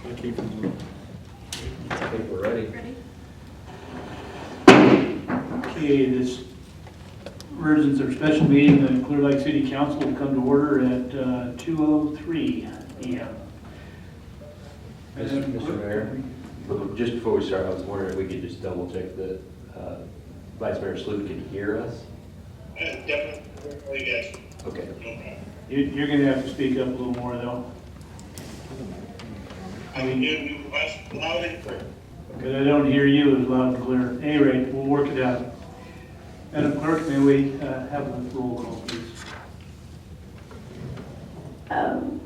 I think we're ready. Okay, this emergency or special meeting of the Clearlake City Council will come to order at 2:03 p.m. Mr. Mayor, just before we start, I was wondering if we could just double check that Vice Mayor Sloop can hear us. Definitely, yes. Okay. You're going to have to speak up a little more, though. I can hear you loud and clear. Because I don't hear you as loud and clear. At any rate, we'll work it out. Madam Clerk, may we have a roll call, please?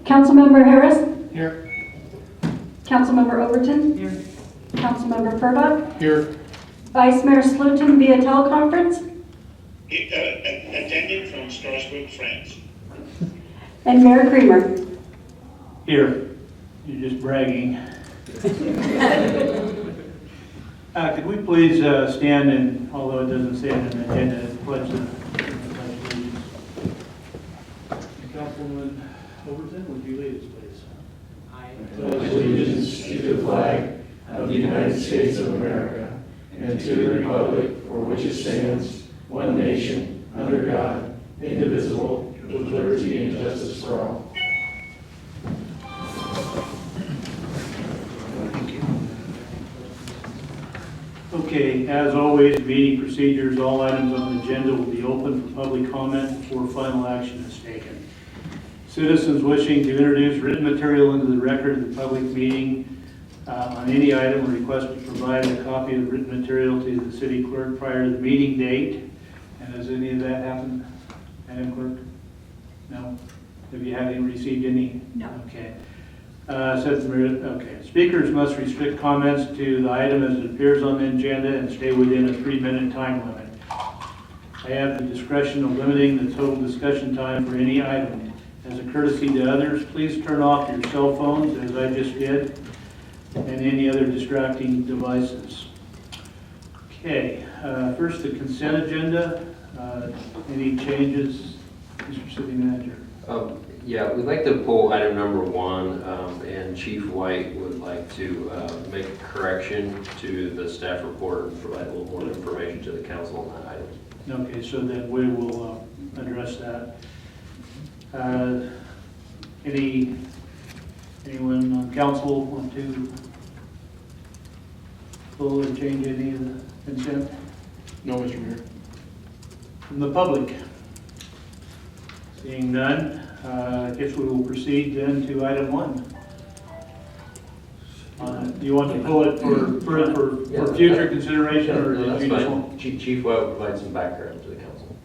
Councilmember Harris? Here. Councilmember Overton? Here. Councilmember Purbach? Here. Vice Mayor Slutin via teleconference? Attending from Strasbourg, France. And Mayor Creamer? Here. You're just bragging. Could we please stand and, although it doesn't say it in the agenda, pledge the allegiance. Councilman Overton, would you lead us, please? I pledge allegiance to the flag of the United States of America and to the republic for which it stands, one nation, under God, indivisible, with liberty and justice for all. Okay, as always, meeting procedures, all items on the agenda will be open for public comment before final action is taken. Citizens wishing to introduce written material into the record of the public meeting on any item are requested to provide a copy of written material to the city clerk prior to the meeting date. And has any of that happened, Madam Clerk? No? Have you received any? No. Okay. Okay. Speakers must restrict comments to the item as it appears on the agenda and stay within a 3-minute time limit. I have the discretion of limiting the total discussion time for any item. As a courtesy to others, please turn off your cell phones, as I just did, and any other distracting devices. Okay, first the consent agenda. Any changes, Mr. City Manager? Yeah, we'd like to pull item number 1, and Chief White would like to make a correction to the staff report and provide a little more information to the council on that item. Okay, so then we will address that. Anyone on council want to pull or change any of the consent? No, Mr. Mayor. From the public? Seeing none, I guess we will proceed then to item 1. Do you want to pull it for future consideration, or No, did that's you just fine. want? Chief White will provide some background to the council.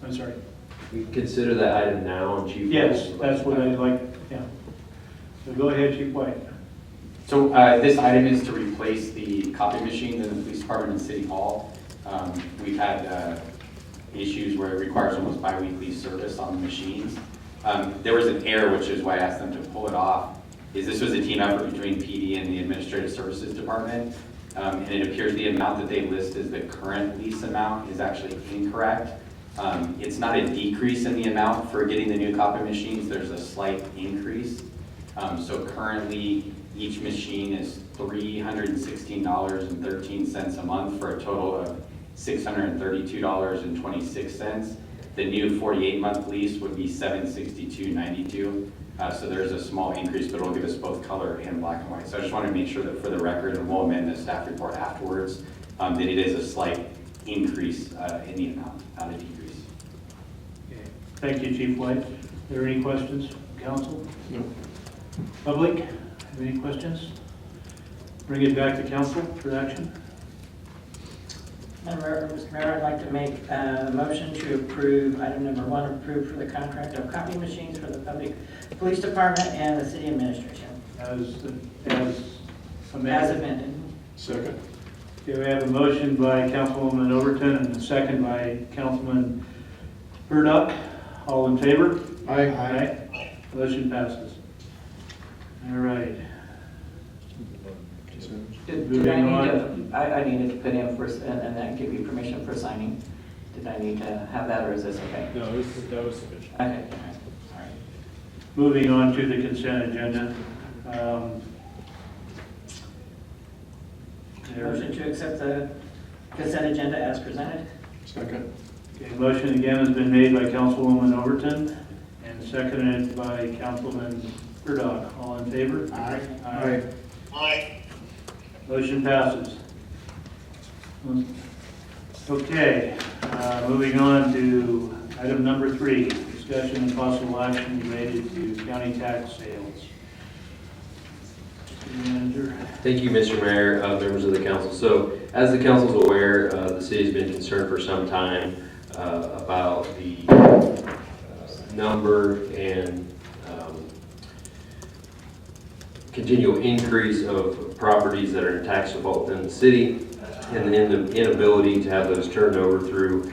I'm sorry. We consider that item now, and Chief. Yes, that's what I'd like, yeah. So go ahead, Chief White. So this item is to replace the copy machines in the police department and city hall. We've had issues where it requires almost bi-weekly service on the machines. There was an error, which is why I asked them to pull it off, is this was a team effort between PD and the Administrative Services Department. And it appears the amount that they list as the current lease amount is actually incorrect. It's not a decrease in the amount for getting the new copy machines, there's a slight increase. So currently, each machine is $316.13 a month for a total of $632.26. The new 48-month lease would be $762.92. So there's a small increase, but it'll give us both color and black and white. So I just wanted to make sure that for the record, and we'll amend the staff report afterwards, that it is a slight increase in the amount, not a decrease. Okay. Thank you, Chief White. Are there any questions, council? No. Public, have any questions? Bring it back to council for action. Mr. Mayor, I'd like to make a motion to approve item number 1, approved for the contract of copy machines for the public police department and the city administration. As As amended. Second. Okay, we have a motion by Councilwoman Overton and a second by Councilman Burdock. All in favor? Aye. Aye. Motion passes. All right. Did I need to, I needed to put in first and then give you permission for signing. Did I need to have that, or is this okay? No, that was sufficient. Okay, all right. Moving on to the consent agenda. to accept the consent agenda as presented. Second. Okay, motion again has been made by Councilwoman Overton and seconded by Councilman Murdoch. All in favor? Aye. Aye. Motion passes. Okay, moving on to item number 3, discussion and possible action related to county tax sales. City Manager. Thank you, Mr. Mayor, members of the council. So, as the council's aware, the city's been concerned for some time about the number and continual increase of properties that are in tax default in the city, and then the inability to have those turned over through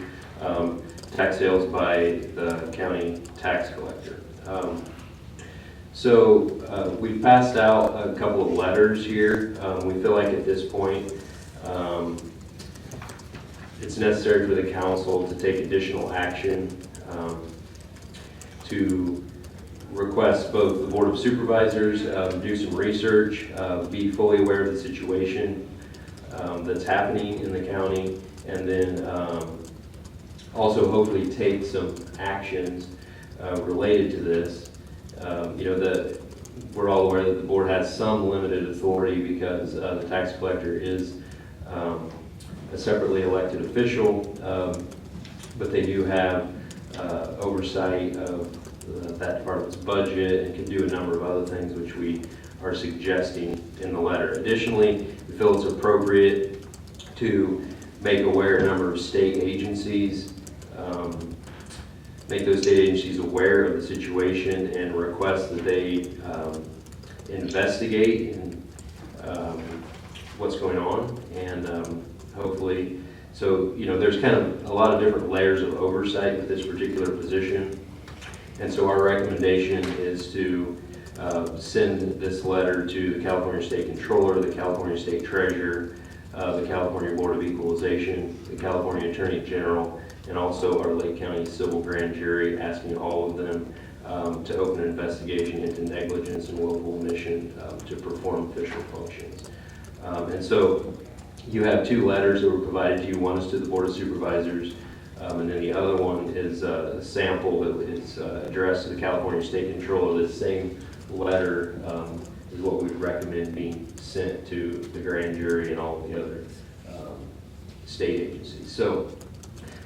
tax sales by the county tax collector. So we've passed out a couple of letters here. We feel like at this point it's necessary for the council to take additional action to request both the Board of Supervisors do some research, be fully aware of the situation that's happening in the county, and then also hopefully take some actions related to this. We're all aware that the board has some limited authority because the tax collector is a separately elected official, but they do have oversight of that department's budget and can do a number of other things which we are suggesting in the letter. Additionally, we feel it's appropriate to make aware a number of state agencies, make those state agencies aware of the situation and request that they investigate what's going on, and hopefully, so there's kind of a lot of different layers of oversight with this particular position, and so our recommendation is to send this letter to the California State Controller, the California State Treasurer, the California Board of Equalization, the California Attorney General, and also our Lake County Civil Grand Jury, asking all of them to open an investigation into negligence and willful omission to perform official functions. And so you have 2 letters that were provided to you. One is to the Board of Supervisors, and then the other one is a sample that is addressed to the California State Controller. The same letter is what we recommend being sent to the grand jury and all the other state agencies. So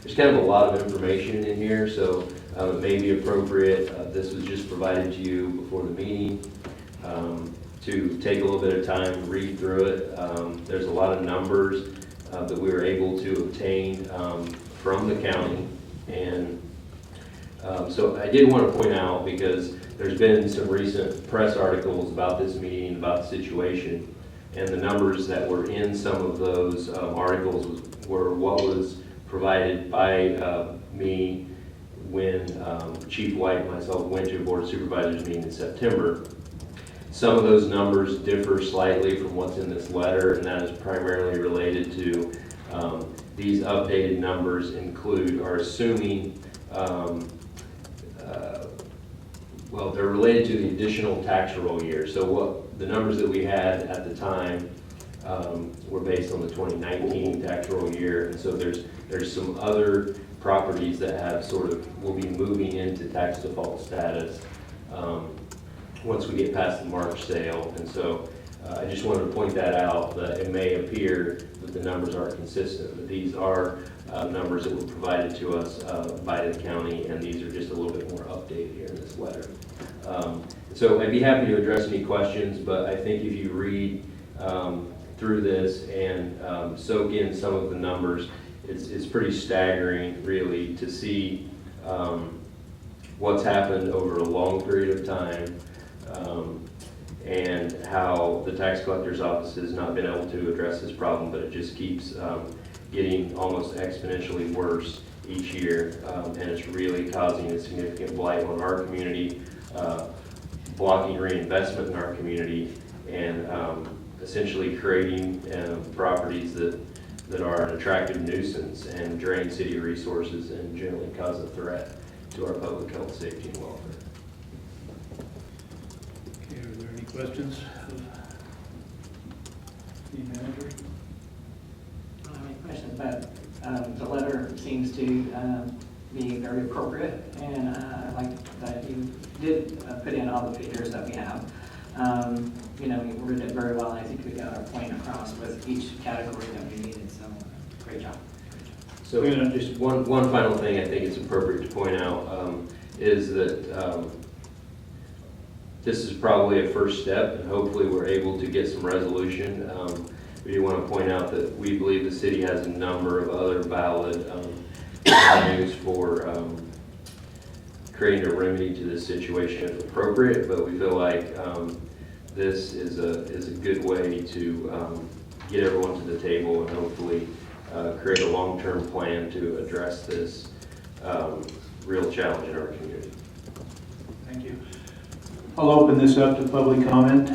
there's kind of a lot of information in here, so it may be appropriate. This was just provided to you before the meeting to take a little bit of time, read through it. There's a lot of numbers that we were able to obtain from the county, and so I did want to point out, because there's been some recent press articles about this meeting, about the situation, and the numbers that were in some of those articles were what was provided by me when Chief White and myself went to a Board of Supervisors meeting in September. Some of those numbers differ slightly from what's in this letter, and that is primarily related to these updated numbers are assuming, well, they're related to the additional tax roll year. So what the numbers that we had at the time were based on the 2019 tax roll year, and so there's some other properties that have will be moving into tax default status once we get past the March sale. And so I just wanted to point that out, that it may appear that the numbers aren't consistent, but these are numbers that were provided to us by the county, and these are just a little bit more updated here in this letter. So I'd be happy to address any questions, but I think if you read through this and soak in some of the numbers, it's pretty staggering, really, to see what's happened over a long period of time, and how the tax collector's office has not been able to address this problem, but it just keeps getting almost exponentially worse each year, and it's really causing a significant blight on our community, blocking reinvestment in our community, and essentially creating properties that are an attractive nuisance and drain city resources and generally cause a threat to our public health, safety, and welfare. Okay, are there any questions of the manager? seems to be very appropriate, and I like that you did put in all the figures that we have. You know, you worded it very well, and I think we got our point across with each category that we needed, so great job. So just one final thing I think it's appropriate to point out is that this is probably a first step, and hopefully we're able to get some resolution. We do want to point out that we believe the city has a number of other valid avenues for creating a remedy to this situation if appropriate, but we feel like this is a good way to get everyone to the table and hopefully create a long-term plan to address this real challenge in our community. Thank you. I'll open this up to public comment.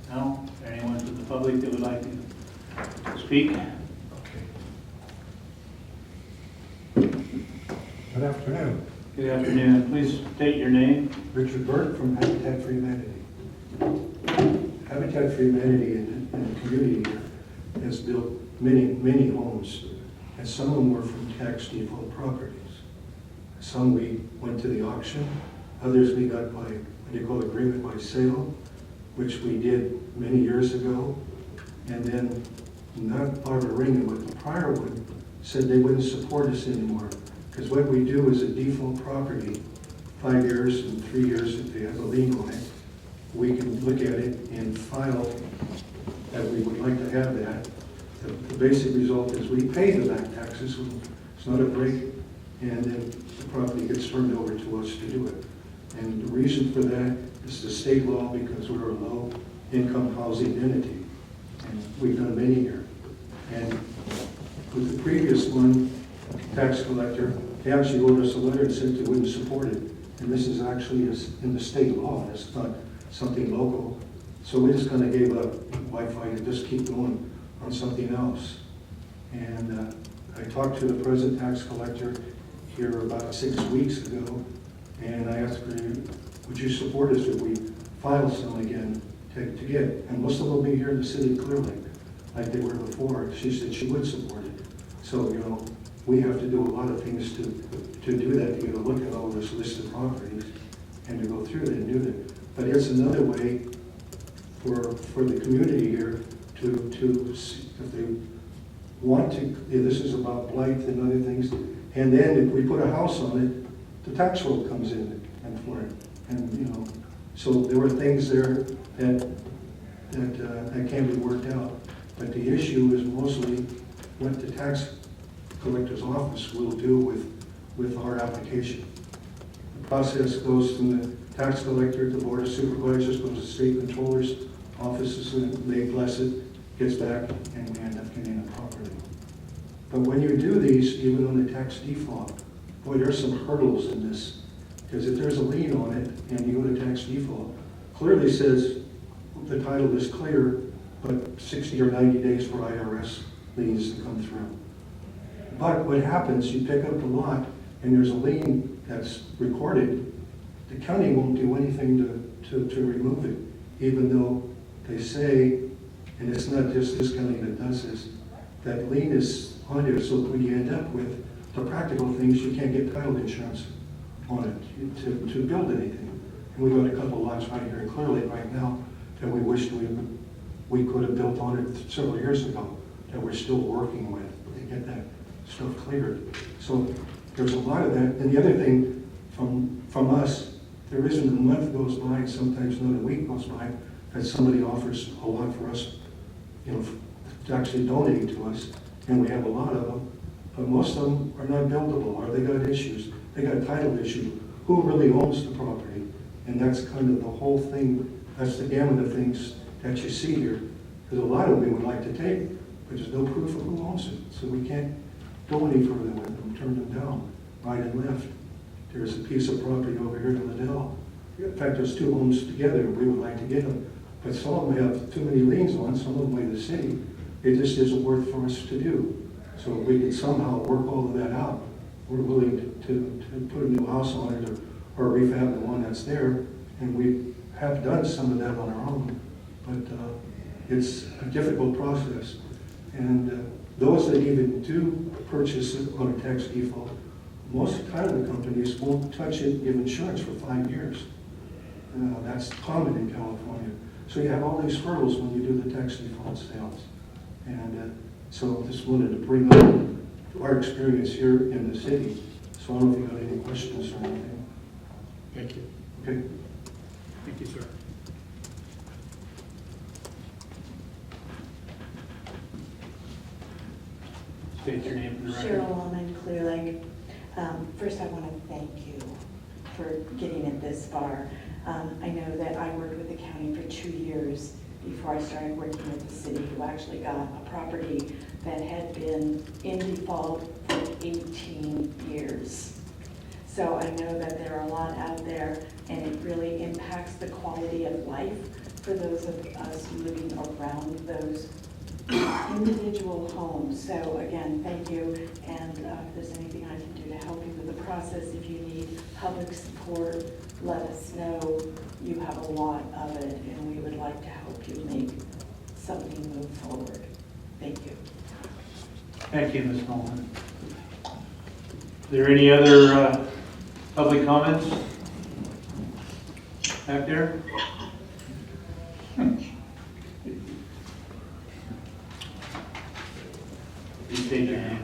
Now, anyone from the public that would like to speak? Good afternoon. Good afternoon. Please state your name. Richard Burke from Habitat for Humanity. Habitat for Humanity in the community here has built many homes, and some of them were from tax default properties. Some we went to the auction, others we got by what do you call agreement by sale, which we did many years ago, and then not Barbara Ringen, but the prior one said they wouldn't support us anymore. Because what we do is a default property, 5 years and 3 years if they have a lien on it, we can look at it and file that we would like to have that. The basic result is we pay the back taxes, it's not a break, and then the property gets turned over to us to do it. And the reason for that is the state law, because we're a low-income housing entity, and we've done many here. And with the previous one, tax collector, they actually wrote us a letter and said they wouldn't support it. And this is actually in the state law, it's not something local. So we just kind of gave up Wi-Fi and just keep going on something else. And I talked to the present tax collector here about 6 weeks ago, and I asked her, would you support us if we file some again to get? And most of them will be here in the city of Clearlake, like they were before. She said she would support it. So, you know, we have to do a lot of things to do that, to get a look at all this list of properties and to go through it and do that. But it's another way for the community here to see if they want to, this is about blight and other things. And then if we put a house on it, the tax roll comes in and for it. And, you know, so there were things there that can be worked out. But the issue is mostly what the tax collector's office will do with our application. The process goes from the tax collector to the board of supervisors, goes to the state controller's offices, and they bless it, gets back, and we end up getting a property. But when you do these, even on the tax default, boy, there's some hurdles in this. Because if there's a lien on it and you go to tax default, clearly says the title is clear, but 60 or 90 days for IRS liens to come through. But what happens, you pick up the lot and there's a lien that's recorded, the county won't do anything to remove it, even though they say, and it's not just this county that does this, that lien is on there, so when you end up with the practical things, you can't get title insurance on it to build anything. And we've got a couple lots right here in Clearlake right now that we wish we could have built on it several years ago, that we're still working with to get that stuff cleared. So there's a lot of that. And the other thing from us, there isn't a month goes by, sometimes not a week goes by, that somebody offers a lot for us, you know, to actually donate to us. And we have a lot of them, but most of them are not buildable, or they got issues. They got title issue. Who really owns the property? And that's kind of the whole thing. That's the gamut of things that you see here. Because a lot of them we would like to take, but there's no proof of who owns it. So we can't go any further with them, turn them down, right and left. There's a piece of property over here in Liddell. In fact, there's two homes together, we would like to get them. But some of them have too many liens on, some of them by the city. It just isn't worth for us to do. So if we can somehow work all of that out, we're willing to put a new house on it or refab the one that's there. And we have done some of that on our own, but it's a difficult process. And those that even do purchase it on a tax default, most of the time the companies won't touch it, give insurance for 5 years. That's common in California. So you have all these hurdles when you do the tax default sales. And so just wanted to bring up our experience here in the city. So I don't know if you got any questions or anything. Thank you. Okay. Thank you, sir. State your name for the record. Cheryl Allman, Clearlake. First, I want to thank you for getting it this far. I know that I worked with the county for 2 years before I started working with the city, who actually got a property that had been in default for 18 years. So I know that there are a lot out there, and it really impacts the quality of life for those of us living around those individual homes. So again, thank you, and if there's anything I can do to help you with the process, if you need public support, let us know. You have a lot of it, and we would like to help you make something move forward. Thank you. Thank you, Ms. Nolan. Is there any other public comments back there? Please state your name.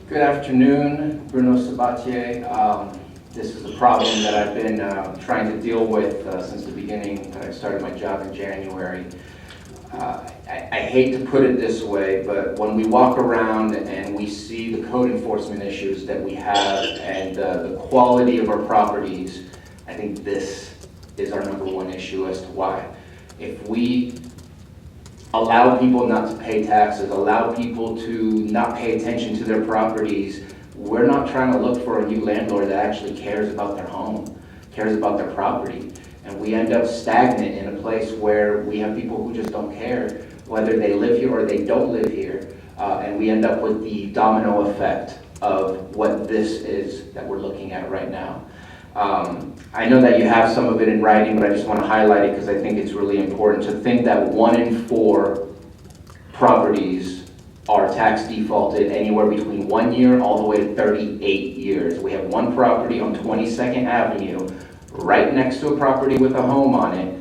Good afternoon, Bruno Sabatier. This is a problem that I've been trying to deal with since the beginning that I started my job in January. I hate to put it this way, but when we walk around and we see the code enforcement issues that we have and the quality of our properties, I think this is our #1 issue as to why. If we allow people not to pay taxes, allow people to not pay attention to their properties, we're not trying to look for a new landlord that actually cares about their home, cares about their property. And we end up stagnant in a place where we have people who just don't care whether they live here or they don't live here. And we end up with the domino effect of what this is that we're looking at right now. I know that you have some of it in writing, but I just want to highlight it because I think it's really important to think that 1 in 4 properties are tax defaulted anywhere between 1 year all the way to 38 years. We have one property on 22nd Avenue right next to a property with a home on it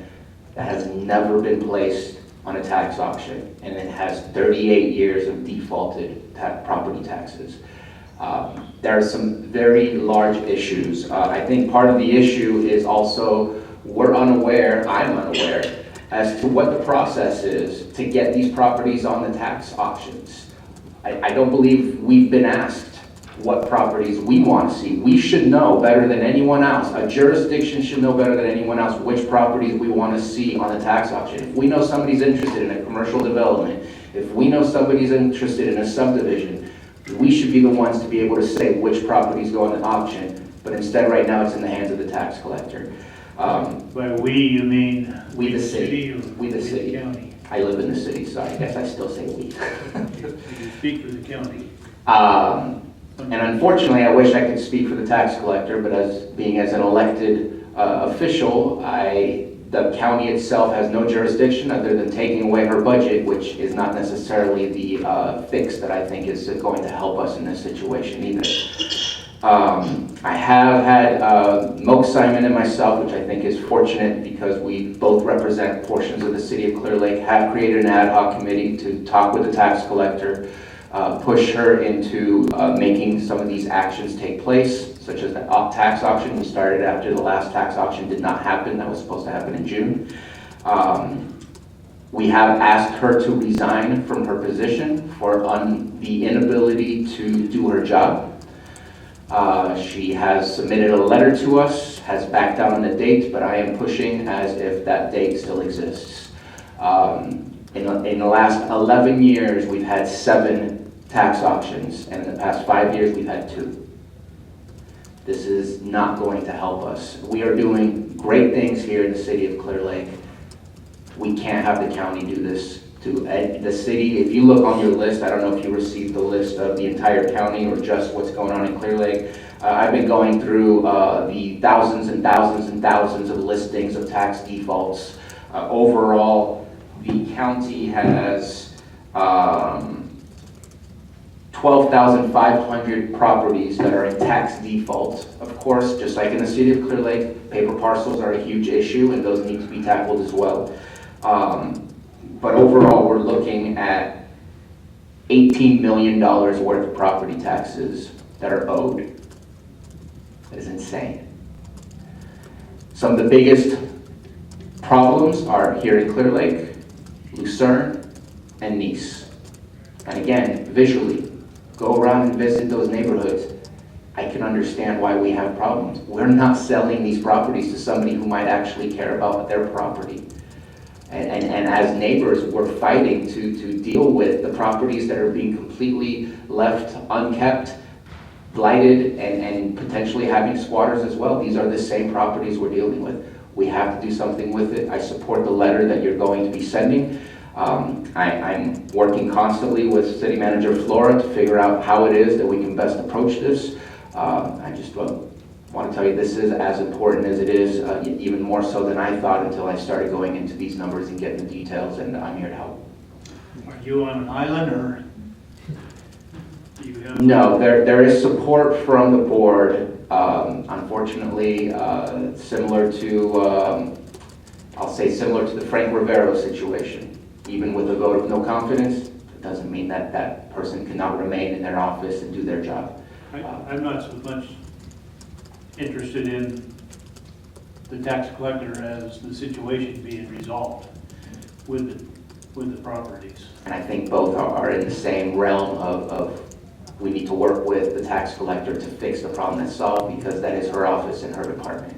that has never been placed on a tax auction, and it has 38 years of defaulted property taxes. There are some very large issues. I think part of the issue is also I'm unaware as to what the process is to get these properties on the tax auctions. I don't believe we've been asked what properties we want to see. We should know better than anyone else. A jurisdiction should know better than anyone else which properties we want to see on the tax auction. If we know somebody's interested in a commercial development, if we know somebody's interested in a subdivision, we should be the ones to be able to say which properties go on the auction. But instead, right now, it's in the hands of the tax collector. By we, you mean? We the city. Or We the city. County? I live in the city, so I guess I still say we. You speak for the county. And unfortunately, I wish I could speak for the tax collector, but as an elected official, the county itself has no jurisdiction other than taking away her budget, which is not necessarily the fix that I think is going to help us in this situation either. I have had Moke Simon and myself, which I think is fortunate because we both represent portions of the city of Clearlake, have created an ad hoc committee to talk with the tax collector, push her into making some of these actions take place, such as the tax auction. We started after the last tax auction did not happen. That was supposed to happen in June. We have asked her to resign from her position for the inability to do her job. She has submitted a letter to us, has backed down on the date, but I am pushing as if that date still exists. In the last 11 years, we've had 7 tax auctions, and in the past 5 years, we've had 2. This is not going to help us. We are doing great things here in the city of Clearlake. We can't have the county do this to the city. If you look on your list, I don't know if you received the list of the entire county or just what's going on in Clearlake. I've been going through the thousands and thousands and thousands of listings of tax defaults. Overall, the county has 12,500 properties that are in tax default. Of course, just like in the city of Clearlake, paper parcels are a huge issue and those need to be tackled as well. But overall, we're looking at $18 million worth of property taxes that are owed. That is insane. Some of the biggest problems are here in Clearlake, Lucerne, and Nice. And again, visually, go around and visit those neighborhoods. I can understand why we have problems. We're not selling these properties to somebody who might actually care about their property. And as neighbors, we're fighting to deal with the properties that are being completely left unkept, blighted, and potentially having squatters as well. These are the same properties we're dealing with. We have to do something with it. I support the letter that you're going to be sending. I'm working constantly with City Manager Flora to figure out how it is that we can best approach this. I just want to tell you this is as important as it is, even more so than I thought until I started going into these numbers and getting the details, and I'm here to help. Are you on an island, or do you have? No, there is support from the board. Unfortunately, similar to, I'll say similar to the Frank Rivero situation. Even with a vote of no confidence, it doesn't mean that that person cannot remain in their office and do their job. I'm not so much interested in the tax collector as the situation being resolved with the properties. And I think both are in the same realm of we need to work with the tax collector to fix the problem that's solved, because that is her office and her department.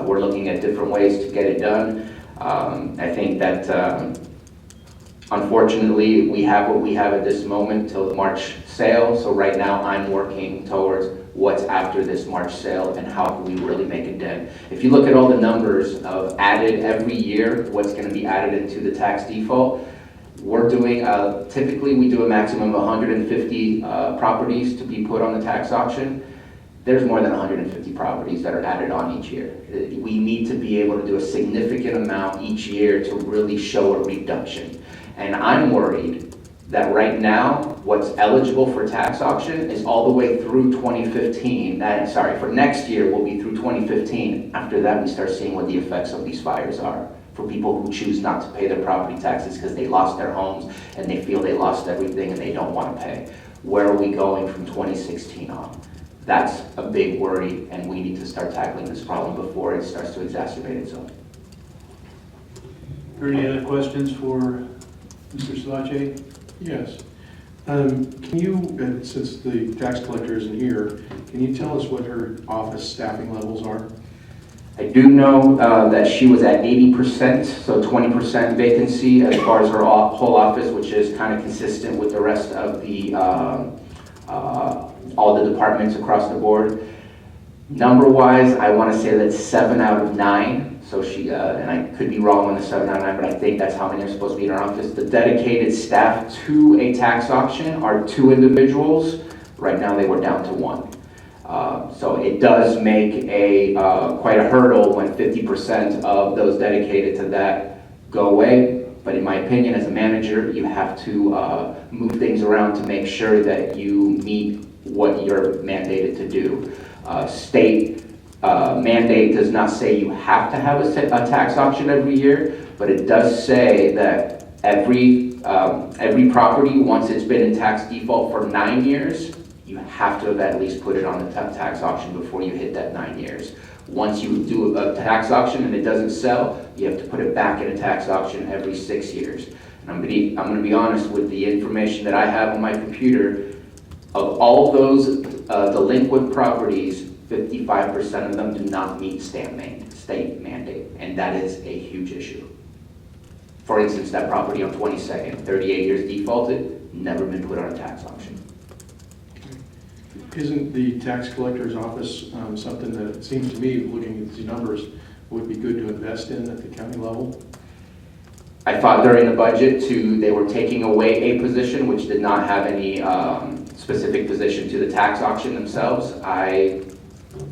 We're looking at different ways to get it done. I think that unfortunately we have what we have at this moment till the March sale. So right now I'm working towards what's after this March sale and how can we really make a dent. If you look at all the numbers of added every year, what's going to be added into the tax default, we're doing, typically we do a maximum of 150 properties to be put on the tax auction. There's more than 150 properties that are added on each year. We need to be able to do a significant amount each year to really show a reduction. And I'm worried that right now, what's eligible for tax auction is all the way through 2015. For next year will be through 2015. After that, we start seeing what the effects of these fires are for people who choose not to pay their property taxes because they lost their homes and they feel they lost everything and they don't want to pay. Where are we going from 2016 on? That's a big worry, and we need to start tackling this problem before it starts to exacerbate itself. Are there any other questions for Mr. Salache? Yes. Can you, since the tax collector isn't here, can you tell us what her office staffing levels are? I do know that she was at 80%, so 20% vacancy as far as her whole office, which is kind of consistent with the rest of the all the departments across the board. Number-wise, I want to say that's 7 out of 9. So she, and I could be wrong on the 7 out of 9, but I think that's how many are supposed to be in our office. The dedicated staff to a tax auction are 2 individuals. Right now, they were down to 1. So it does make a quite a hurdle when 50% of those dedicated to that go away. But in my opinion, as a manager, you have to move things around to make sure that you meet what you're mandated to do. State mandate does not say you have to have a tax auction every year, but it does say that every property, once it's been in tax default for 9 years, you have to have at least put it on the tax auction before you hit that 9 years. Once you do a tax auction and it doesn't sell, you have to put it back in a tax auction every 6 years. And I'm going to be honest with the information that I have on my computer. Of all those delinquent properties, 55% of them do not meet state mandate, and that is a huge issue. For instance, that property on 22nd, 38 years defaulted, never been put on a tax auction. Isn't the tax collector's office something that it seems to me, looking at these numbers, would be good to invest in at the county level? I thought during the budget they were taking away a position which did not have any specific position to the tax auction themselves. I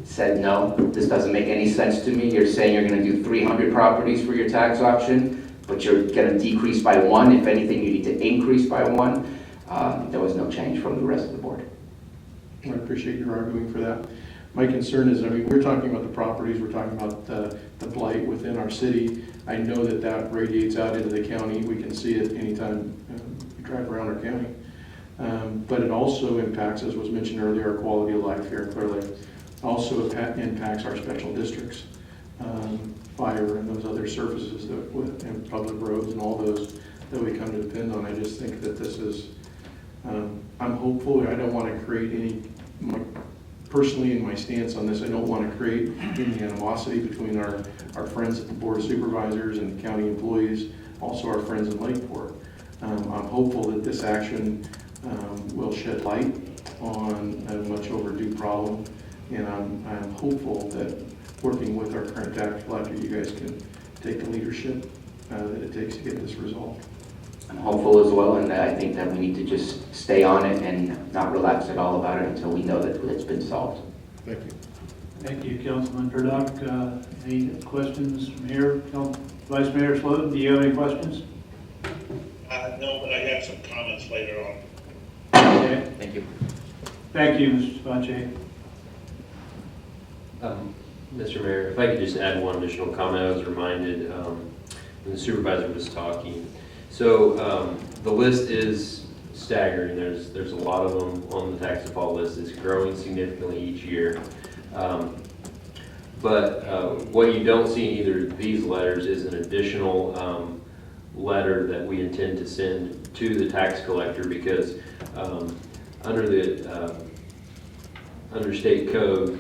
said, no, this doesn't make any sense to me. You're saying you're going to do 300 properties for your tax auction. but you're gonna decrease by 1. If anything, you need to increase by 1. There was no change from the rest of the board. I appreciate your arguing for that. My concern is, I mean, we're talking about the properties, we're talking about the blight within our city. I know that that radiates out into the county. We can see it anytime we drive around our county. But it also impacts, as was mentioned earlier, our quality of life here in Clearlake. Also impacts our special districts, fire and those other services that, and public roads and all those that we come to depend on. I just think that this is, I'm hopeful. I don't want to create any, personally in my stance on this, I don't want to create any animosity between our friends at the Board of Supervisors and the county employees, also our friends in Lakeport. I'm hopeful that this action will shed light on a much overdue problem, and I'm hopeful that working with our current tax collector, you guys can take the leadership that it takes to get this resolved. I'm hopeful as well, and I think that we need to just stay on it and not relax at all about it until we know that it's been solved. Thank you. Thank you, Councilman Purdock. Any questions from here? Vice Mayor Slotin, do you have any questions? No, but I have some comments later on. Okay. Thank you. Thank you, Mr. Spache. Mr. Mayor, if I could just add one additional comment. I was reminded when the supervisor was talking. So the list is staggering. There's a lot of them on the tax default list. It's growing significantly each year. But what you don't see in either of these letters is an additional letter that we intend to send to the tax collector, because under the under state code,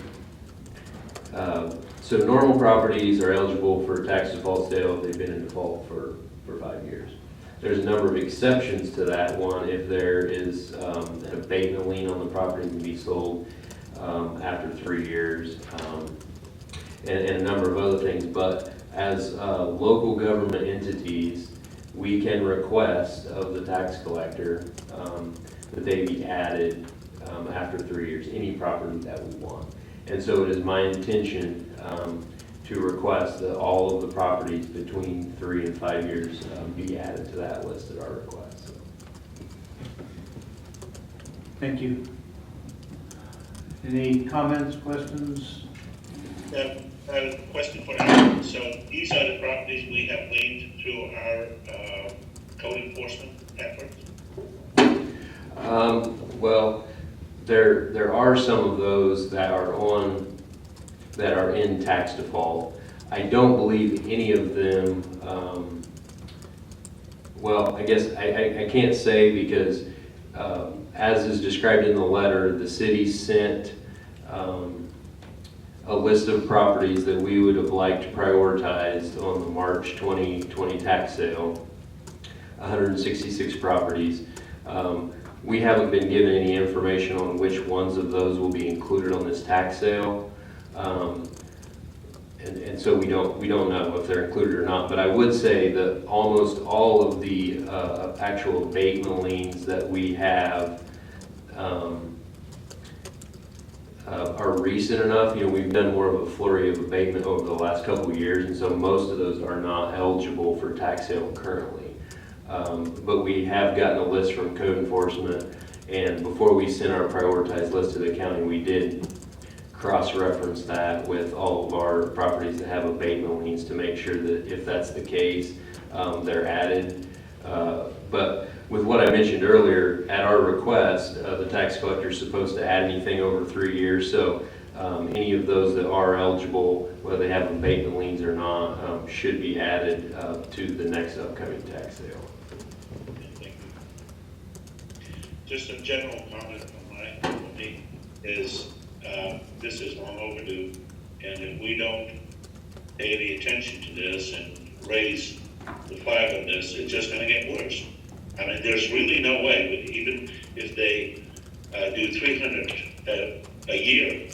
so normal properties are eligible for tax default sale if they've been in default for 5 years. There's a number of exceptions to that. One, if there is an abatement lien on the property, can be sold after 3 years, and a number of other things. But as local government entities, we can request of the tax collector that they be added after 3 years, any property that we want. And so it is my intention to request that all of the properties between 3 and 5 years be added to that list at our request. Thank you. Any comments, questions? A question for you. So these are the properties we have linked through our code enforcement efforts? Well, there are some of those that are in tax default. I don't believe any of them, well, I guess I can't say, because as is described in the letter, the city sent a list of properties that we would have liked prioritized on the March 2020 tax sale, 166 properties. We haven't been given any information on which ones of those will be included on this tax sale. And so we don't know if they're included or not. But I would say that almost all of the actual abatement liens that we have are recent enough. You know, we've done more of a flurry of abatement over the last couple of years, and so most of those are not eligible for tax sale currently. But we have gotten a list from code enforcement, and before we sent our prioritized list to the county, we did cross-reference that with all of our properties that have abatement liens to make sure that if that's the case, they're added. But with what I mentioned earlier, at our request, the tax collector is supposed to add anything over 3 years. So any of those that are eligible, whether they have abatement liens or not, should be added to the next upcoming tax sale. Thank you. Just a general comment from me is this is long overdue, and if we don't pay any attention to this and raise the flag on this, it's just going to get worse. I mean, there's really no way, but even if they do 300 a year,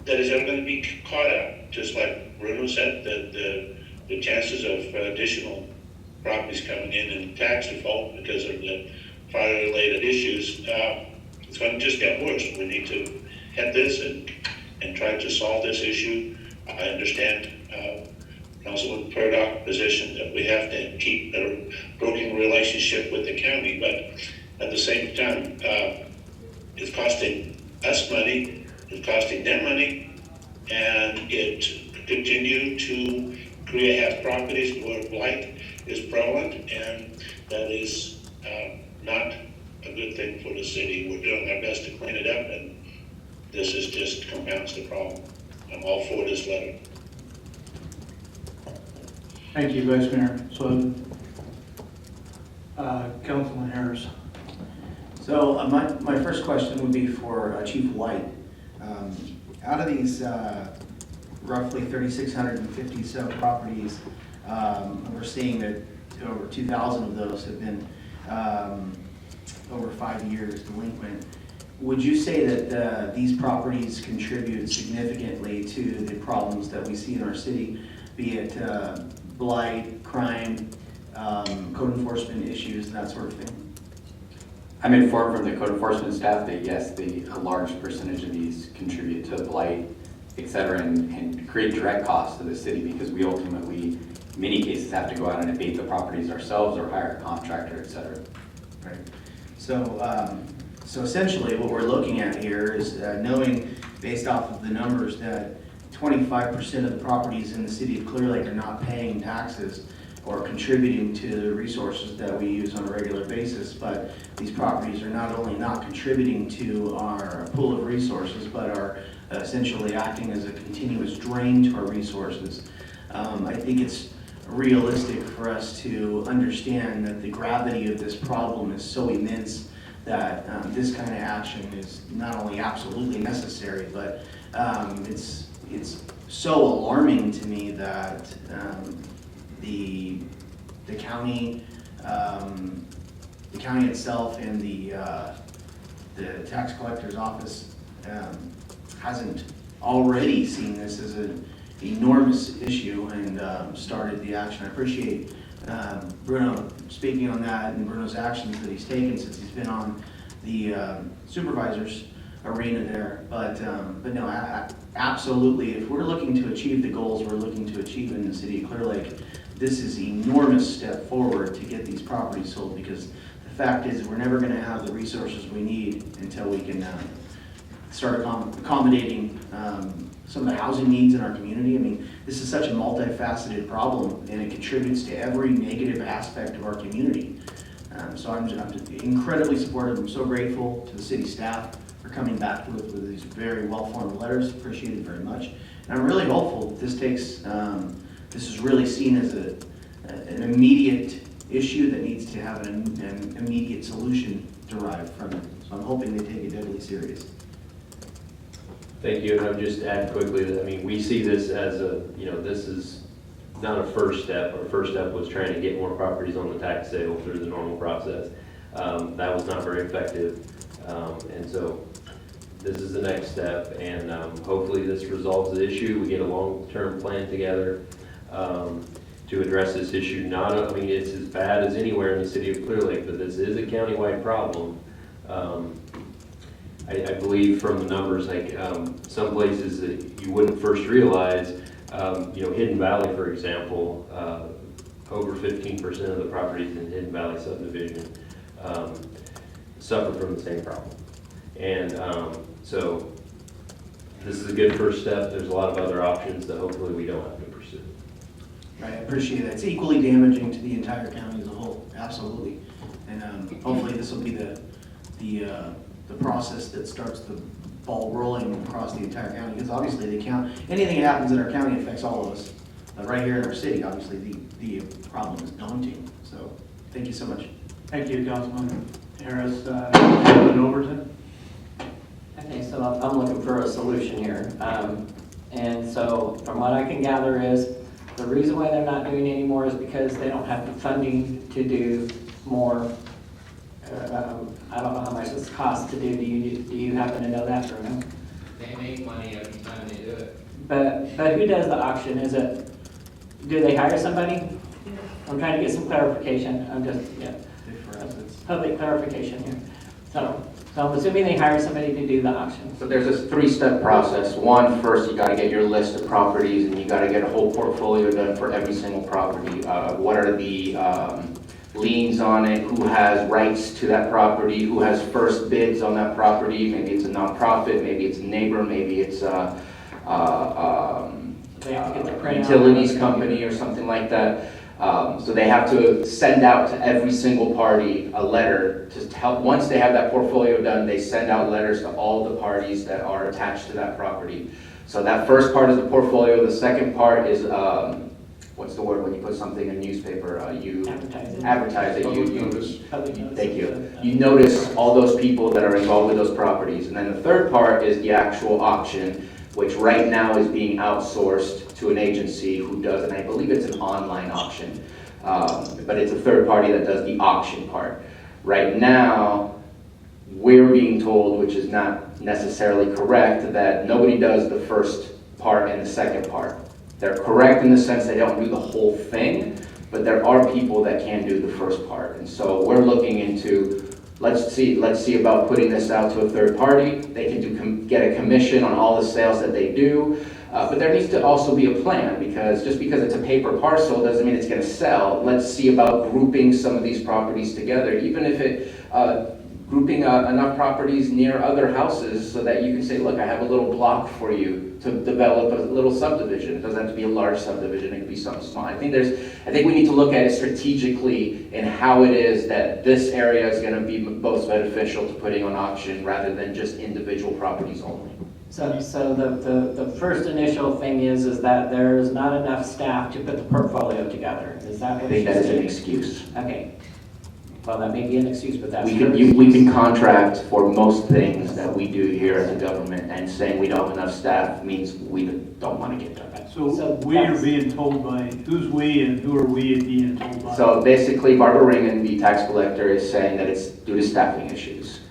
that is ever going to be caught out. Just like Bruno said, the chances of additional properties coming in tax default because of the fire-related issues, it's going to just get worse. We need to head this and try to solve this issue. I understand Councilman Purdock position that we have to keep a working relationship with the county, but at the same time, it's costing us money, it's costing them money, and it continue to have properties where blight is prevalent, and that is not a good thing for the city. We're doing our best to clean it up, and this is just compounds the problem. I'm all for this letter. Thank you, Vice Mayor. So, Councilman Harris. So my first question would be for Chief White. Out of these roughly 3,650 so properties, we're seeing that over 2,000 of those have been over 5 years delinquent. Would you say that these properties contribute significantly to the problems that we see in our city, be it blight, crime, code enforcement issues, and that sort of thing? I'm informed from the code enforcement staff that yes, a large percentage of these contribute to blight, et cetera, and create direct costs to the city because we ultimately, in many cases, have to go out and abate the properties ourselves or hire a contractor, et cetera. Right. So essentially what we're looking at here is knowing based off of the numbers that 25% of the properties in the city of Clearlake are not paying taxes or contributing to the resources that we use on a regular basis, but these properties are not only not contributing to our pool of resources, but are essentially acting as a continuous drain to our resources. I think it's realistic for us to understand that the gravity of this problem is so immense that this kind of action is not only absolutely necessary, but it's so alarming to me that the county itself and the tax collector's office hasn't already seen this as an enormous issue and started the action. I appreciate Bruno speaking on that and Bruno's actions that he's taken since he's been on the supervisor's arena there. But no, absolutely, if we're looking to achieve the goals we're looking to achieve in the city of Clearlake, this is an enormous step forward to get these properties sold, because the fact is we're never going to have the resources we need until we can start accommodating some of the housing needs in our community. I mean, this is such a multifaceted problem, and it contributes to every negative aspect of our community. So I'm incredibly supportive. I'm so grateful to the city staff for coming back with these very well-formed letters. Appreciate it very much. And I'm really hopeful that this is really seen as an immediate issue that needs to have an immediate solution derived from it. So I'm hoping they take it deadly serious. Thank you, and I would just add quickly that, I mean, we see this as this is not a first step. Our first step was trying to get more properties on the tax sale through the normal process. That was not very effective, and so this is the next step, and hopefully this resolves the issue. We get a long-term plan together to address this issue. I mean, it's as bad as anywhere in the city of Clearlake, but this is a countywide problem. I believe from the numbers, like some places that you wouldn't first realize, Hidden Valley, for example, over 15% of the properties in Hidden Valley subdivision suffer from the same problem. And so this is a good first step. There's a lot of other options that hopefully we don't have to pursue. Right, I appreciate that. It's equally damaging to the entire county as a whole, absolutely. And hopefully this will be the process that starts the ball rolling across the entire county, because obviously anything that happens in our county affects all of us. Right here in our city, obviously the problem is daunting. So thank you so much. Thank you, Councilman Harris. Councilman Overton. Okay, so I'm looking for a solution here. And so from what I can gather is the reason why they're not doing any more is because they don't have the funding to do more. I don't know how much this costs to do. Do you happen to know that, Bruno? They make money every time they do it. But who does the auction? Do they hire somebody? I'm trying to get some clarification. Public clarification here. So I'm assuming they hired somebody to do the auction. So there's a three-step process. One, first you gotta get your list of properties and you gotta get a whole portfolio done for every single property. What are the liens on it, who has rights to that property, who has first bids on that property, maybe it's a nonprofit, maybe it's a neighbor, maybe it's a They have to get the printout. utilities company or something like that. So they have to send out to every single party a letter to help. Once they have that portfolio done, they send out letters to all the parties that are attached to that property. So that first part is the portfolio. The second part is, what's the word when you put something in a newspaper? You advertise it. Public notice. Public notice. Thank you. You notice all those people that are involved with those properties. And then the third part is the actual auction, which right now is being outsourced to an agency who does, and I believe it's an online auction, but it's a third party that does the auction part. Right now, we're being told, which is not necessarily correct, that nobody does the first part and the second part. They're correct in the sense they don't do the whole thing, but there are people that can do the first part. And so we're looking into, let's see about putting this out to a third party. They can get a commission on all the sales that they do. But there needs to also be a plan, because just because it's a paper parcel doesn't mean it's going to sell. Let's see about grouping some of these properties together, even if it, grouping enough properties near other houses so that you can say, look, I have a little block for you to develop a little subdivision. It doesn't have to be a large subdivision, it can be something small. I think we need to look at it strategically in how it is that this area is going to be most beneficial to putting on auction rather than just individual properties only. So the first initial thing is that there's not enough staff to put the portfolio together. Is that I what think you're that is an saying? excuse. Okay. Well, that may be an excuse, but that's. We can contract for most things that we do here as a government, and saying we don't have enough staff means we don't want to get done. So we are being told by, who's we and who are we being told by? So basically, Barbara Ringen, the tax collector, is saying that it's due to staffing issues.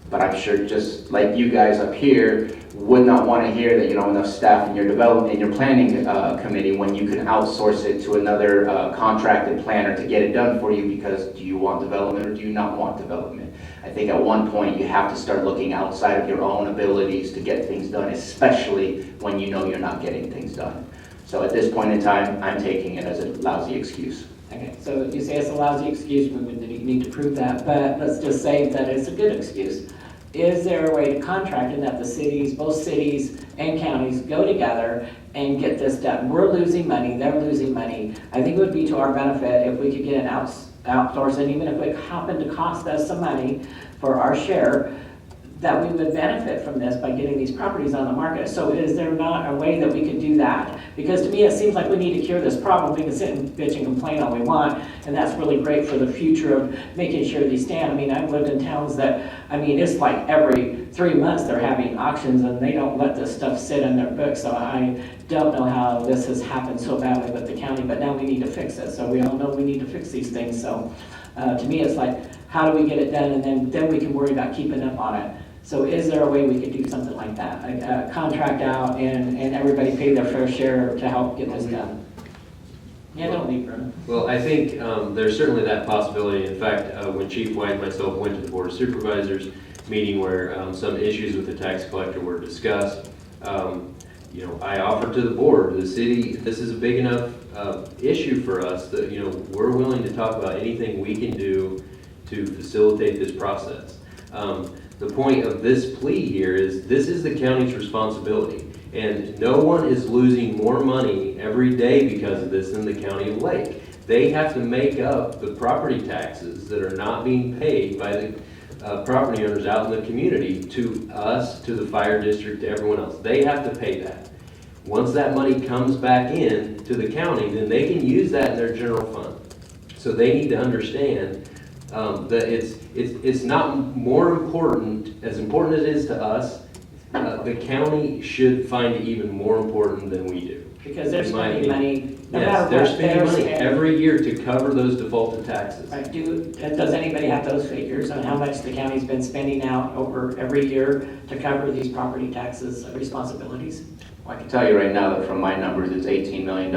But I'm sure just like you guys up here would not want to hear that you don't have enough staff in your development, in your planning committee, when you can outsource it to another contracted planner to get it done for you, because do you want development or do you not want development? I think at one point you have to start looking outside of your own abilities to get things done, especially when you know you're not getting things done. So at this point in time, I'm taking it as a lousy excuse. Okay, so you say it's a lousy excuse, we would need to prove that, but let's just say that it's a good excuse. Is there a way to contract in that the cities, both cities and counties go together and get this done? We're losing money, they're losing money. I think it would be to our benefit if we could get an outsource, and even if it happened to cost us some money for our share, that we would benefit from this by getting these properties on the market. So is there not a way that we could do that? Because to me, it seems like we need to cure this problem. We can sit and bitch and complain all we want, and that's really great for the future of making sure these stand. I mean, I've lived in towns that, I mean, it's like every 3 months they're having auctions, and they don't let this stuff sit in their books. So I don't know how this has happened so badly with the county, but now we need to fix it. So we all know we need to fix these things. So to me, it's like, how do we get it done? And then we can worry about keeping up on it. So is there a way we could do something like that? Like contract out and everybody pay their fair share to help get this done? Yeah, don't leave, Bruno. Well, I think there's certainly that possibility. In fact, when Chief White and myself went to the Board of Supervisors meeting where some issues with the tax collector were discussed, I offered to the board, the city, this is a big enough issue for us that, we're willing to talk about anything we can do to facilitate this process. The point of this plea here is this is the county's responsibility, and no one is losing more money every day because of this than the county of Lake. They have to make up the property taxes that are not being paid by the property owners out in the community to us, to the fire district, to everyone else. They have to pay that. Once that money comes back in to the county, then they can use that in their general fund. So they need to understand that it's not more important, as important as it is to us, the county should find it even more important than we do. Because they're spending money No Yes, matter they're what spending they're money spending. every year to cover those defaulted taxes. Right, does anybody have those figures on how much the county's been spending out over every year to cover these property taxes responsibilities? I can tell you right now that from my numbers, it's $18 million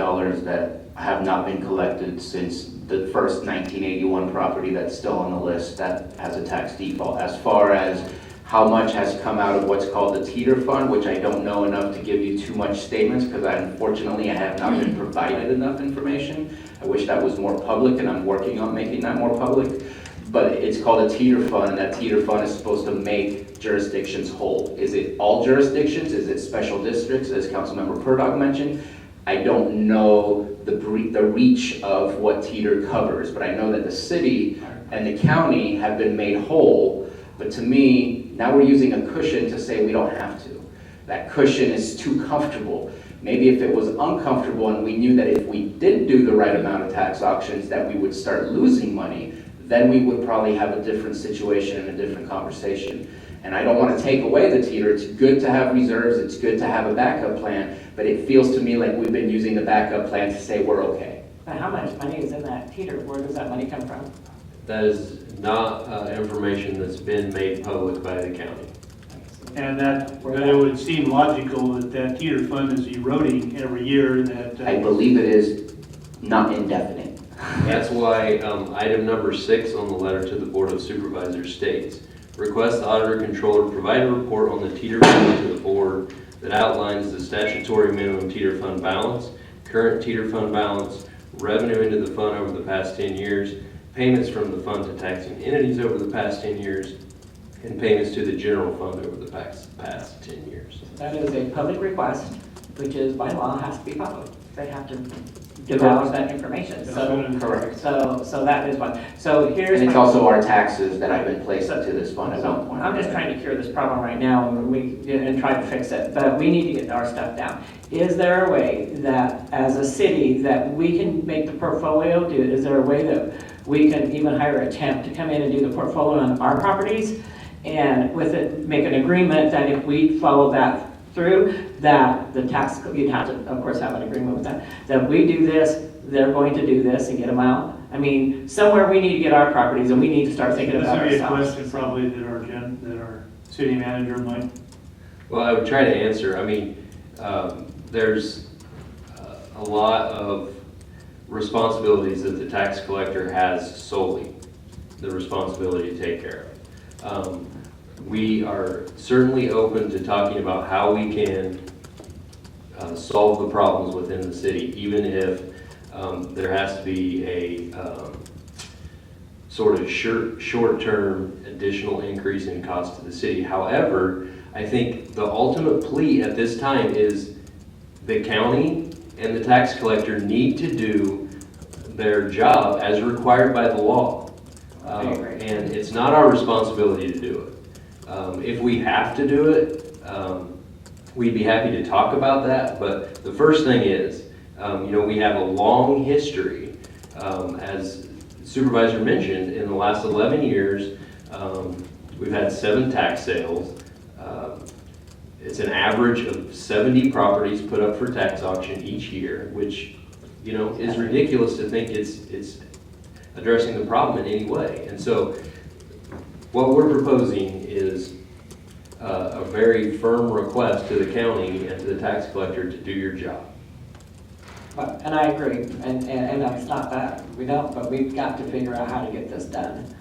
that have not been collected since the first 1981 property that's still on the list that has a tax default. As far as how much has come out of what's called the teeter fund, which I don't know enough to give you too much statements because unfortunately I have not been provided enough information. I wish that was more public and I'm working on making that more public. But it's called a teeter fund, and that teeter fund is supposed to make jurisdictions whole. Is it all jurisdictions? Is it special districts, as Councilmember Purdock mentioned? I don't know the reach of what teeter covers, but I know that the city and the county have been made whole. But to me, now we're using a cushion to say we don't have to. That cushion is too comfortable. Maybe if it was uncomfortable and we knew that if we didn't do the right amount of tax auctions that we would start losing money, then we would probably have a different situation and a different conversation. And I don't want to take away the teeter. It's good to have reserves. It's good to have a backup plan. But it feels to me like we've been using the backup plan to say we're okay. But how much money is in that teeter? Where does that money come from? That is not information that's been made public by the county. And that it would seem logical that that teeter fund is eroding every year, that. I believe it is not indefinite. That's why item number 6 on the letter to the Board of Supervisors states, request the auditor controller provide a report on the teeter fund to the board that outlines the statutory minimum teeter fund balance, current teeter fund balance, revenue into the fund over the past 10 years, payments from the fund to taxing entities over the past 10 years, and payments to the general fund over the past 10 years. That is a public request, which is by law has to be public. They have to divulge that information. So, Correct. so that is one. So here's. And it's my- also our taxes that have been placed into this fund at one point. I'm just trying to cure this problem right now and try to fix it, but we need to get our stuff down. Is there a way that, as a city, that we can make the portfolio do? Is there a way that we can even hire a temp to come in and do the portfolio on our properties? And with it, make an agreement that if we follow that through, that the tax, you'd have to, of course, have an agreement with that we do this, they're going to do this and get them out. I mean, somewhere we need to get our properties and we need to start thinking about This would be a ourselves. question probably that our city manager might. Well, I would try to answer. I mean, there's a lot of responsibilities that the tax collector has solely the responsibility to take care of. We are certainly open to talking about how we can solve the problems within the city, even if there has to be a sort of short-term additional increase in cost to the city. However, I think the ultimate plea at this time is the county and the tax collector need to do their job as required by the law. And it's not our responsibility to do it. If we have to do it, we'd be happy to talk about that. But the first thing is, we have a long history, as Supervisor mentioned, in the last 11 years, we've had 7 tax sales. It's an average of 70 properties put up for tax auction each year, which, is ridiculous to think it's addressing the problem in any way. And so what we're proposing is a very firm request to the county and to the tax collector to do your job. And I agree, and it's not that we don't, but we've got to figure out how to get this done.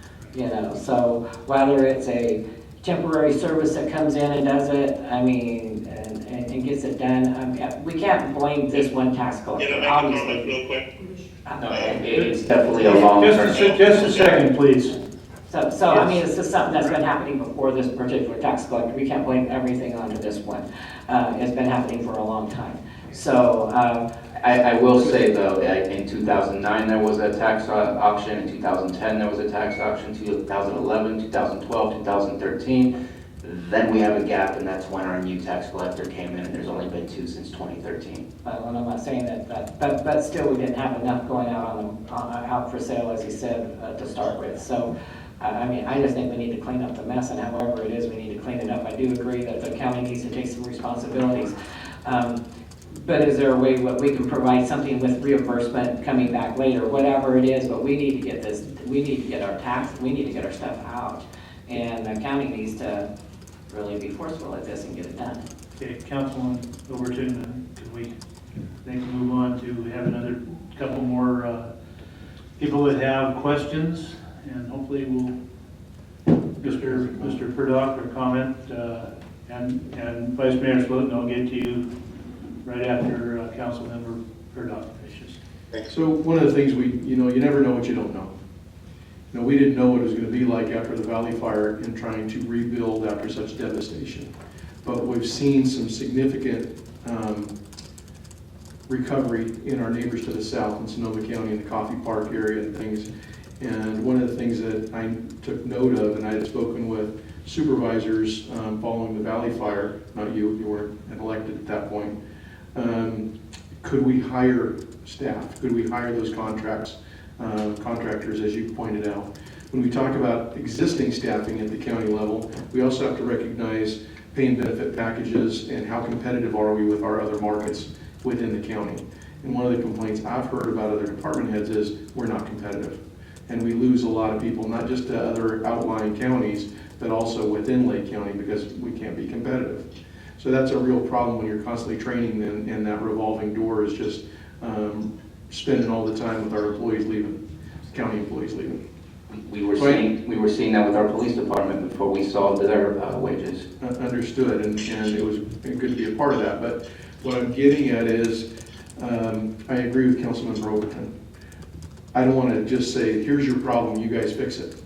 So whether it's a temporary service that comes in and does it, and gets it done, we can't blame this one tax Can collector, I make a comment obviously. real quick? No, it's definitely a long term. Just a second, please. So it's just something that's been happening before this particular tax collector. We can't blame everything onto this one. It's been happening for a long time. So, I will say though, that in 2009 there was a tax auction, in 2010 there was a tax auction, 2011, 2012, 2013. Then we have a gap, and that's when our new tax collector came in, and there's only been 2 since 2013. well, I'm not saying that, but still, we didn't have enough going out out for sale, as he said, to start with. So, I just think we need to clean up the mess, and however it is, we need to clean it up. I do agree that the county needs to take some responsibilities. But is there a way what we can provide something with reimbursement coming back later, whatever it is, but we need to get this, we need to get our tax, we need to get our stuff out. And the county needs to really be forceful at this and get it done. Okay, Councilman Overton, can we move on to have another couple more people that have questions? And hopefully we'll, Mr. Purdock, or comment, and Vice Mayor Slotin, I'll get to you right after Councilmember Purdock finishes. So one of the things you never know what you don't know. We didn't know what it was going to be like after the Valley Fire in trying to rebuild after such devastation. But we've seen some significant recovery in our neighbors to the south in Sonoma County in the Coffee Park area and things. And one of the things that I took note of, and I had spoken with supervisors following the Valley Fire, not you weren't elected at that point, could we hire staff? Could we hire those contractors, as you pointed out? When we talk about existing staffing at the county level, we also have to recognize pay and benefit packages and how competitive are we with our other markets within the county. And one of the complaints I've heard about other department heads is we're not competitive. And we lose a lot of people, not just to other outlying counties, but also within Lake County because we can't be competitive. So that's a real problem when you're constantly training them, and that revolving door is just spending all the time with our employees leaving, county employees leaving. We were seeing that with our police department before we saw their wages. Understood, and it was good to be a part of that. But what I'm getting at is, I agree with Councilmember Overton. I don't want to just say, here's your problem, you guys fix it.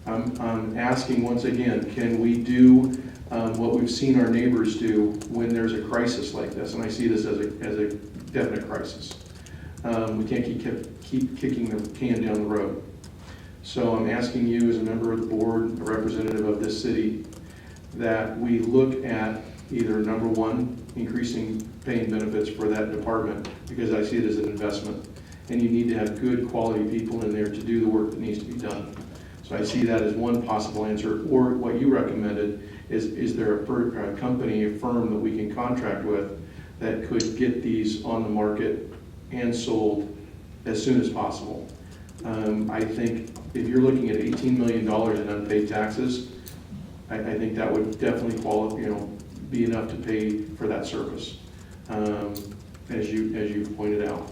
I'm asking once again, can we do what we've seen our neighbors do when there's a crisis like this? And I see this as a definite crisis. We can't keep kicking the can down the road. So I'm asking you as a member of the board, a representative of this city, that we look at either number one, increasing pay and benefits for that department, because I see it as an investment. And you need to have good quality people in there to do the work that needs to be done. So I see that as one possible answer. Or what you recommended is there a company, a firm that we can contract with that could get these on the market and sold as soon as possible. I think if you're looking at $18 million in unpaid taxes, I think that would definitely be enough to pay for that service, as you pointed out.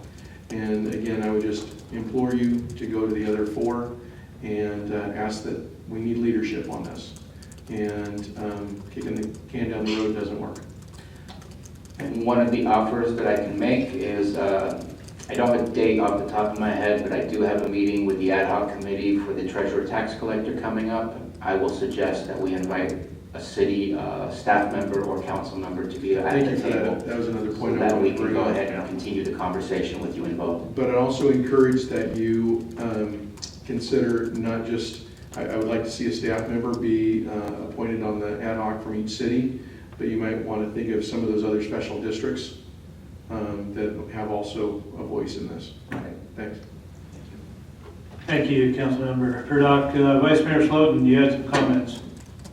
And again, I would just implore you to go to the other four and ask that we need leadership on this. And kicking the can down the road doesn't work. And one of the offers that I can make is, I don't have a date off the top of my head, but I do have a meeting with the ad hoc committee for the treasurer tax collector coming up. I will suggest that we invite a city staff member or council member to be at the table. That was another point. So that we can go ahead and continue the conversation with you and vote. But I also encourage that you consider not just, I would like to see a staff member be appointed on the ad hoc from each city, but you might want to think of some of those other special districts that have also a voice in this. Okay. Thanks. Thank you, Councilmember Purdock. Vice Mayor Slotin, you had some comments.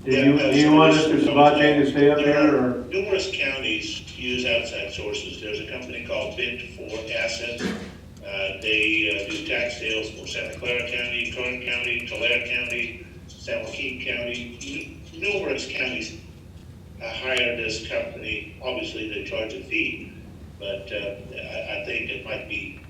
Do you want Mr. Sabatier to stay up there, or? Numerous counties use outside sources. There's a company called Bid for Assets. They do tax sales for Santa Clara County, Kern County, Tulare County, San Joaquin County. Numerous counties hire this company. Obviously, they charge a fee, but I think it might be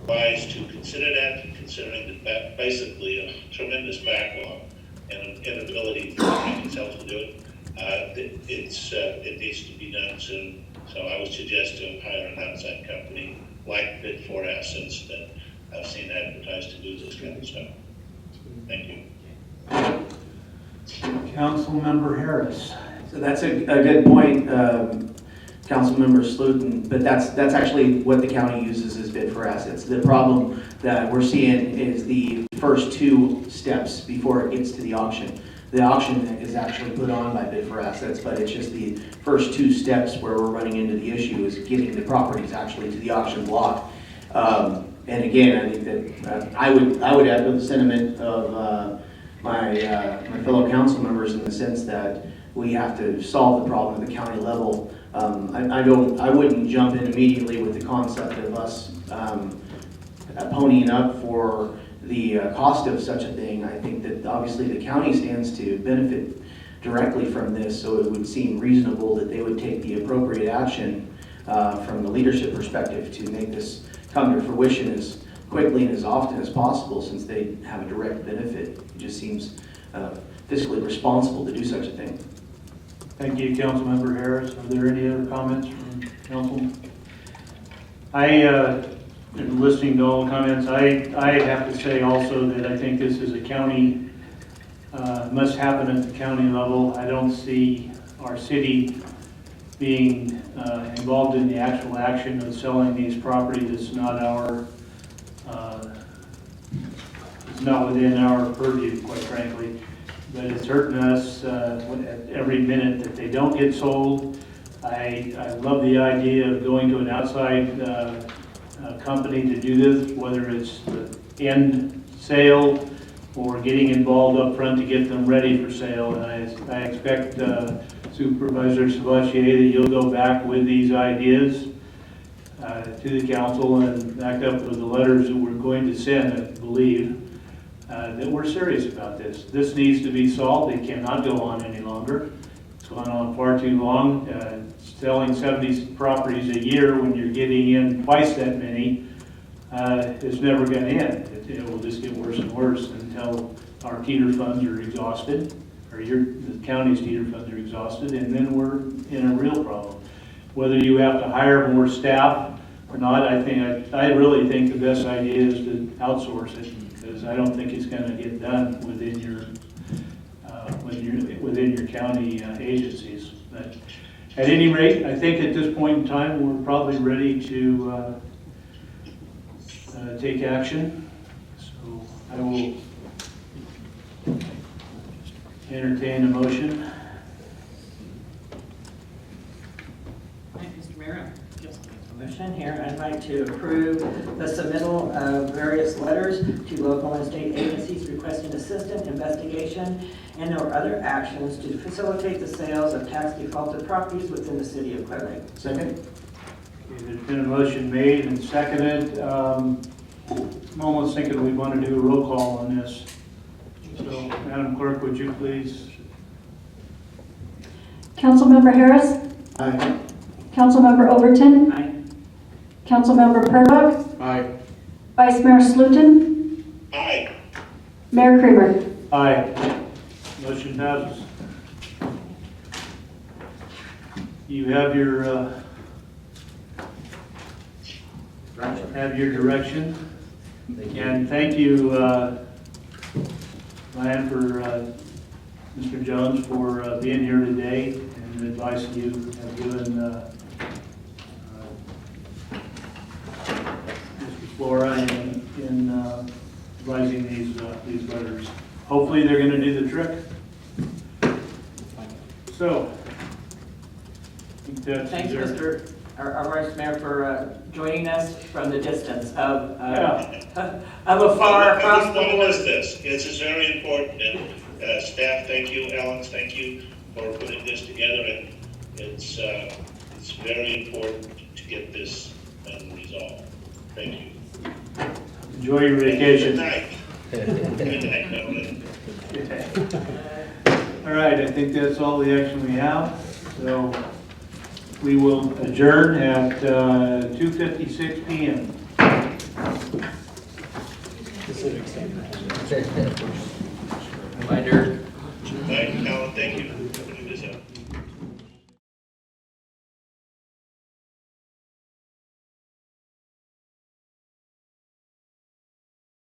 wise to consider that, considering that basically a tremendous backlog and an inability for the itself to do it. It needs to be done soon. So I would suggest to hire an outside company like Bid for Assets that I've seen advertised to do this kind of stuff. Thank you. Councilmember Harris. So that's a good point, Councilmember Slotin, but that's actually what the county uses as Bid for Assets. The problem that we're seeing is the first two steps before it gets to the auction. The auction is actually put on by Bid for Assets, but it's just the first two steps where we're running into the issue is getting the properties actually to the auction block. And again, I think that I would echo the sentiment of my fellow council members in the sense that we have to solve the problem at the county level I wouldn't jump in immediately with the concept of us ponying up for the cost of such a thing. I think that obviously the county stands to benefit directly from this, so it would seem reasonable that they would take the appropriate action from the leadership perspective to make this come to fruition as quickly and as often as possible, since they have a direct benefit. It just seems fiscally responsible to do such a thing. Thank you, Councilmember Harris. Are there any other comments from council? In listening to all the comments, I have to say also that I think this is a county, must happen at the county level. I don't see our city being involved in the actual action of selling these properties. It's not it's not within our purview, quite frankly. But it's hurting us every minute that they don't get sold. I love the idea of going to an outside company to do this, whether it's the end sale or getting involved up front to get them ready for sale. And I expect Supervisor Sabatier that you'll go back with these ideas to the council and back up with the letters that we're going to send, I believe, that we're serious about this. This needs to be solved. It cannot go on any longer. It's gone on far too long. Selling 70 properties a year when you're getting in twice that many is never going to end. It will just get worse and worse until our teeter funds are exhausted, or the county's teeter funds are exhausted, and then we're in a real problem. Whether you have to hire more staff or not, I really think the best idea is to outsource it, because I don't think it's going to get done within your county agencies. But at any rate, I think at this point in time, we're probably ready to take action. So I will entertain a motion. Mr. Mayor, just a motion here. I'd like to approve the submittal of various letters to local and state agencies requesting assistance, investigation, and or other actions to facilitate the sales of tax defaulted properties within the city of Clearlake. Second? Okay, there's been a motion made and seconded. I'm almost thinking we want to do a roll call on this. So, Madam Clerk, would you please? Councilmember Harris, Aye. Councilmember Overton, Aye. Councilmember Purbuck, Aye. Vice Mayor Slutin, Aye. Mayor Creamer. Aye. Motion passes. You have your direction. And thank you, Ryan, for Mr. Jones, for being here today and the advice you have given Mr. Flora in advising these letters. Hopefully they're going to do the trick. So, I think that's Thanks, our Vice Mayor, for joining us from the distance of afar across the I wouldn't board. miss this. This is very important, and staff, thank you, Alan, thank you for putting this together, and it's very important to get this resolved. Thank you. Enjoy your vacation. Good night. Good night, gentlemen. All right, I think that's all the action we have. So we will adjourn at 2:56 p.m. Bye, Dirk.